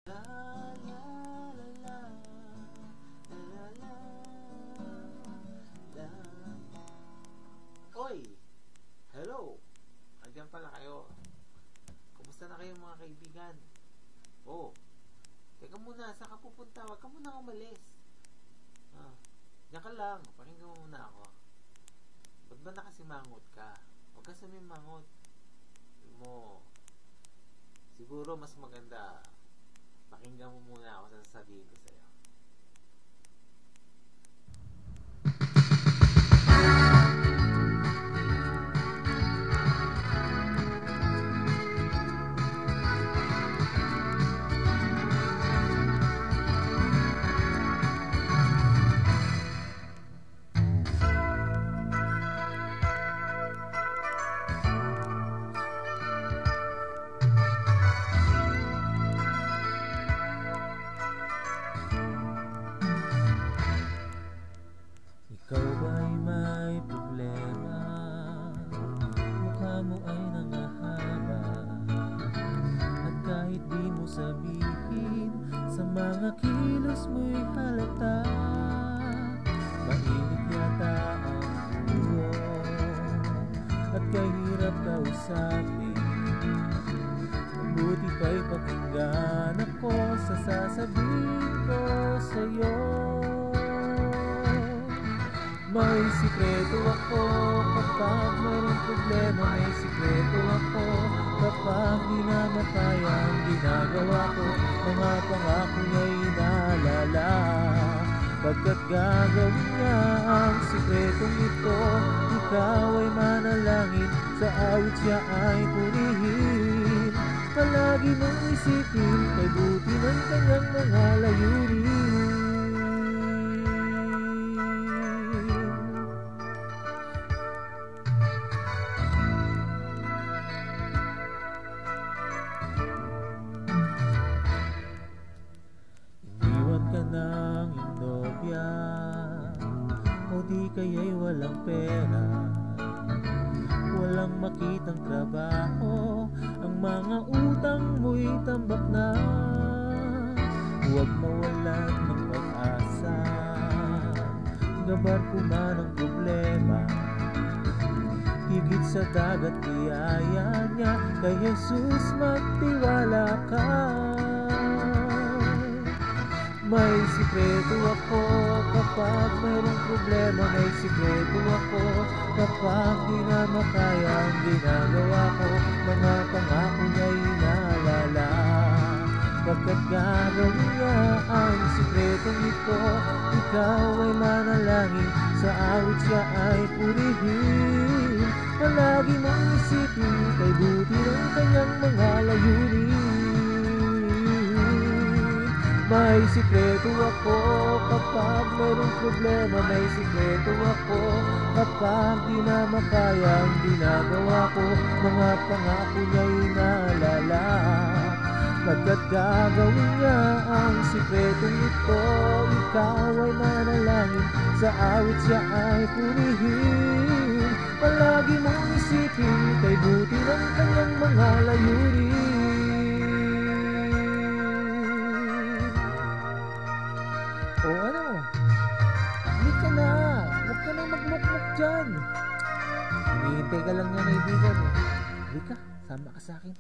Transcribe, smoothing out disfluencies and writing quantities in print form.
La la la la la la la. Oy! Hello! Andiyan pala kayo. Kumusta na kayo mga kaibigan? Oh, teka muna, saan ka pupunta? Huwag ka muna umalis. Diyan ka lang, pakinggan mo muna ako. Ba't ba nakasimangot ka? Huwag ka sumimangot. Mo, siguro mas maganda pakinggan mo muna ako sa sasabihin ko sa'yo. Ikaw ba'y may problema? Mukha mo ay nangahaba, at kahit di mo sabihin, sa mga kilos mo'y halata. Mainit yata ang ulo, at kahirap kausapin. Mabuti pa'y pakinggan ako sa sasabihin ko sa'yo. May sikreto ako kapag mayroong problema. May sikreto ako kapag di na makaya ang ginagawa ko. Mga pangako niya'y inaalala, pagkat gagawin niya ang sikretong ito. Ikaw ay manalangin, sa awit siya ay purihin. Palagi mong isipin, kay buti ng kanyang mga layunin. Ng indobya, o di kaya'y walang pera, walang makitang trabaho, ang mga utang mo'y tambak na. Huwag mawalan ng pag-asa, gabarko man ang problema. Higit sa dagat biyaya niya, kay Jesus magtiwala ka. May sikreto ako kapag mayroong problema. May sikreto ako kapag di na makaya ang ginagawa ko. Mga pangako niya'y inaalala, pagkat gagawin niya ang sikretong ito. Ikaw ay manalangin, sa awit siya ay purihin. Palagi mong isipin, kay buti ng kanyang mga layunin. May sikreto ako kapag mayroong problema. May sikreto ako kapag di na makaya ang ginagawa ko. Mga pangako niya'y inaalala, pagkat gagawin niya ang sikretong ito. Ikaw ay manalangin, sa awit siya ay purihin. Palagi mong isipin, kay buti ng kanyang mga layunin. O ano? Hindi ka na. Huwag ka nang magmukmuk dyan. Hinihintay ka lang niya, kaibigan. Hindi ka, sama ka sa akin.